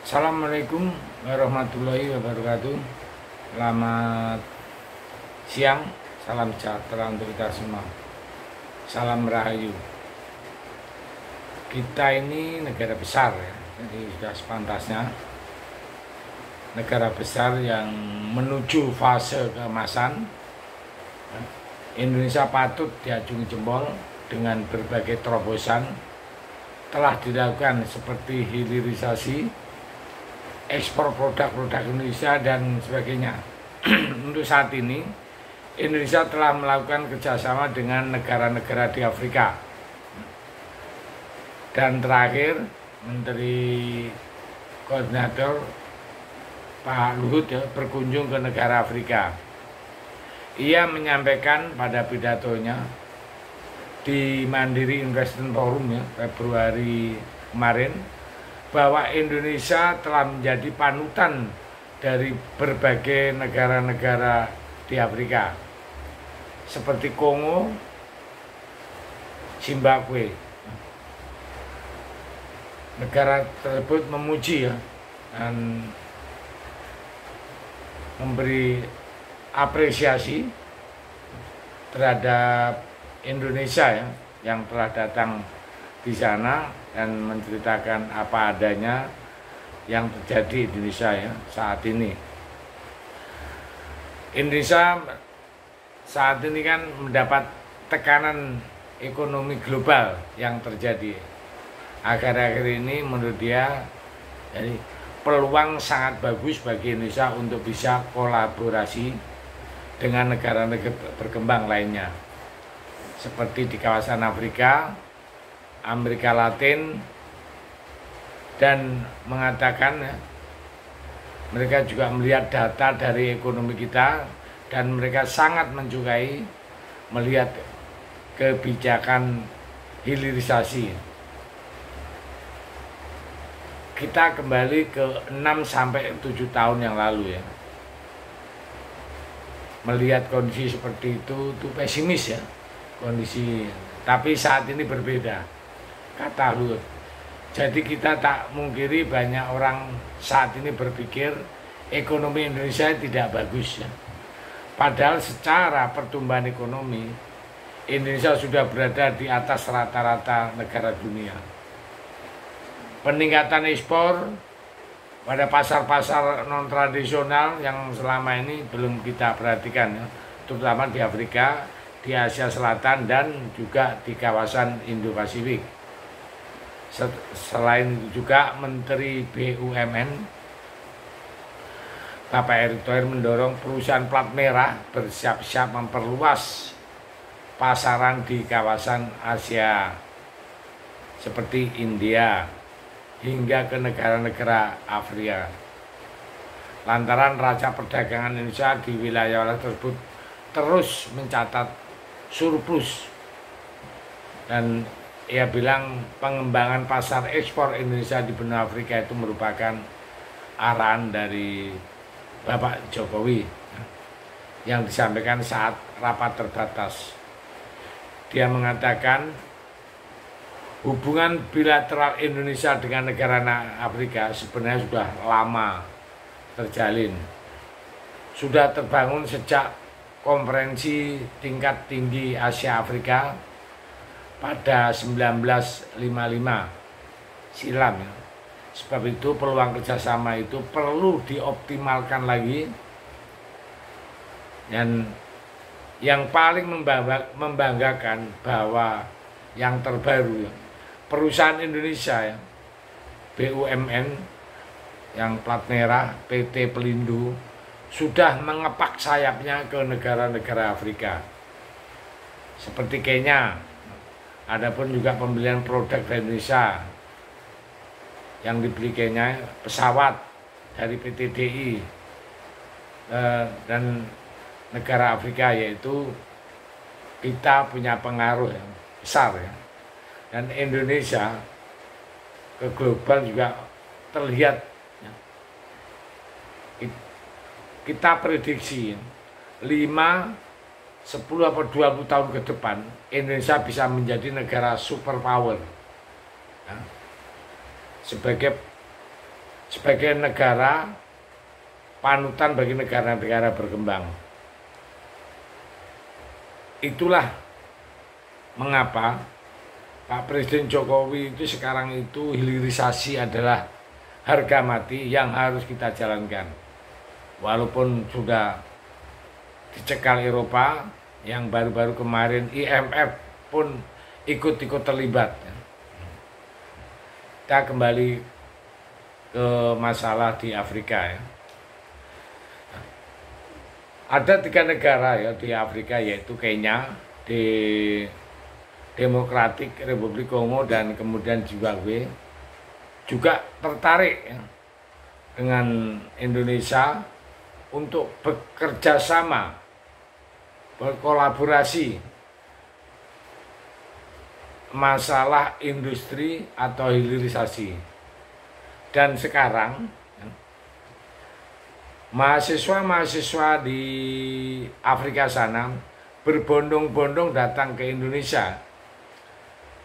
Assalamualaikum warahmatullahi wabarakatuh. Selamat siang, salam sejahtera untuk kita semua. Salam Rahayu. Kita ini negara besar ya, jadi sudah sepantasnya negara besar yang menuju fase keemasan. Indonesia patut diacungi jempol dengan berbagai terobosan telah dilakukan seperti hilirisasi, ekspor produk-produk Indonesia dan sebagainya. Untuk saat ini Indonesia telah melakukan kerjasama dengan negara-negara di Afrika, dan terakhir Menteri Koordinator Pak Luhut berkunjung ke negara Afrika. Ia menyampaikan pada pidatonya di Mandiri Investment Forum Februari kemarin bahwa Indonesia telah menjadi panutan dari berbagai negara-negara di Afrika seperti Kongo, Zimbabwe. Negara tersebut memuji dan memberi apresiasi terhadap Indonesia yang telah datang di sana dan menceritakan apa adanya yang terjadi di Indonesia saat ini. Indonesia saat ini kan mendapat tekanan ekonomi global yang terjadi. Akhir-akhir ini menurut dia jadi peluang sangat bagus bagi Indonesia untuk bisa kolaborasi dengan negara-negara berkembang lainnya, seperti di kawasan Afrika, Amerika Latin, dan mengatakan mereka juga melihat data dari ekonomi kita dan mereka sangat menyukai melihat kebijakan hilirisasi. Kita kembali ke 6-7 tahun yang lalu melihat kondisi seperti itu pesimis kondisi. Tapi saat ini berbeda, kata Luhut. Jadi kita tak mungkiri banyak orang saat ini berpikir ekonomi Indonesia tidak bagus Padahal secara pertumbuhan ekonomi Indonesia sudah berada di atas rata-rata negara dunia. Peningkatan ekspor pada pasar-pasar non-tradisional yang selama ini belum kita perhatikan terutama di Afrika, di Asia Selatan, dan juga di kawasan Indo-Pasifik. Selain itu juga Menteri BUMN Bapak Erick Thohir mendorong perusahaan plat merah bersiap-siap memperluas pasaran di kawasan Asia seperti India hingga ke negara-negara Afrika. Lantaran raca perdagangan Indonesia di wilayah tersebut terus mencatat surplus, dan ia bilang pengembangan pasar ekspor Indonesia di benua Afrika itu merupakan arahan dari Bapak Jokowi yang disampaikan saat rapat terbatas. Dia mengatakan hubungan bilateral Indonesia dengan negara Afrika sebenarnya sudah lama terjalin. Sudah terbangun sejak konferensi tingkat tinggi Asia Afrika pada 1955 silam Sebab itu peluang kerjasama itu perlu dioptimalkan lagi. Dan yang paling membanggakan bahwa yang terbaru perusahaan Indonesia BUMN yang plat merah PT Pelindo sudah mengepak sayapnya ke negara-negara Afrika seperti Kenya. Adapun juga pembelian produk dari Indonesia yang dibeli Kenya, pesawat dari PT DI dan negara Afrika, yaitu kita punya pengaruh yang besar dan Indonesia ke global juga terlihat. Kita prediksi 5, 10 atau 20 tahun ke depan Indonesia bisa menjadi negara superpower sebagai sebagai negara panutan bagi negara-negara berkembang. Itulah mengapa Pak Presiden Jokowi itu sekarang itu hilirisasi adalah harga mati yang harus kita jalankan. Walaupun sudah dicekal Eropa, yang baru-baru kemarin IMF pun ikut-ikut terlibat. Kita kembali ke masalah di Afrika ya. Ada 3 negara ya di Afrika, yaitu Kenya, di Demokratik Republik Kongo, dan kemudian Zimbabwe, juga tertarik ya, dengan Indonesia untuk bekerja sama, berkolaborasi masalah industri atau hilirisasi. Dan sekarang mahasiswa-mahasiswa di Afrika sana berbondong-bondong datang ke Indonesia,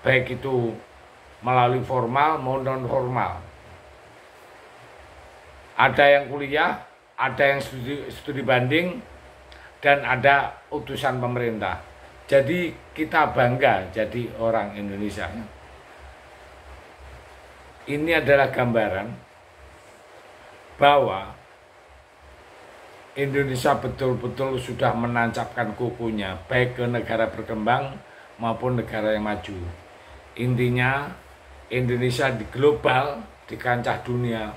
baik itu melalui formal maupun non formal. Ada yang kuliah, ada yang studi banding, dan ada utusan pemerintah. Jadi kita bangga jadi orang Indonesia. Ini adalah gambaran bahwa Indonesia betul-betul sudah menancapkan kukunya baik ke negara berkembang maupun negara yang maju. Intinya Indonesia di global, di kancah dunia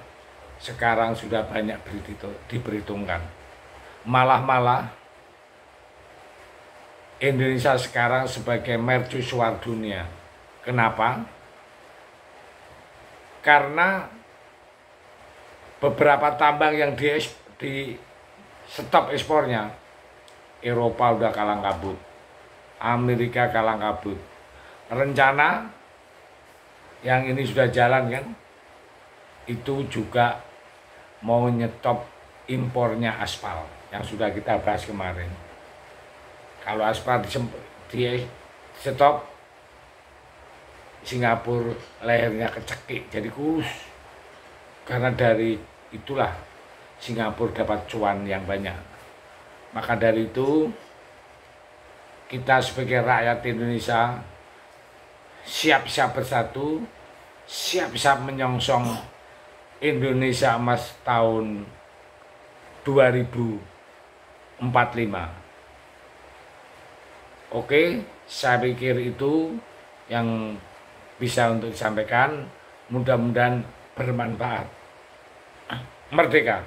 sekarang sudah banyak diperhitungkan. Malah Indonesia sekarang sebagai mercusuar dunia. Kenapa? Karena beberapa tambang yang di stop ekspornya, Eropa udah kalang kabut, Amerika kalang kabut. Rencana yang ini sudah jalan kan, itu juga mau nyetop impornya aspal yang sudah kita bahas kemarin. Kalau aspal di stop, Singapura lehernya kecekik jadi kurus. Karena dari itulah Singapura dapat cuan yang banyak. Maka dari itu kita sebagai rakyat Indonesia siap-siap bersatu, siap-siap menyongsong Indonesia Emas tahun 2045. Oke, saya pikir itu yang bisa untuk disampaikan. Mudah-mudahan bermanfaat. Merdeka!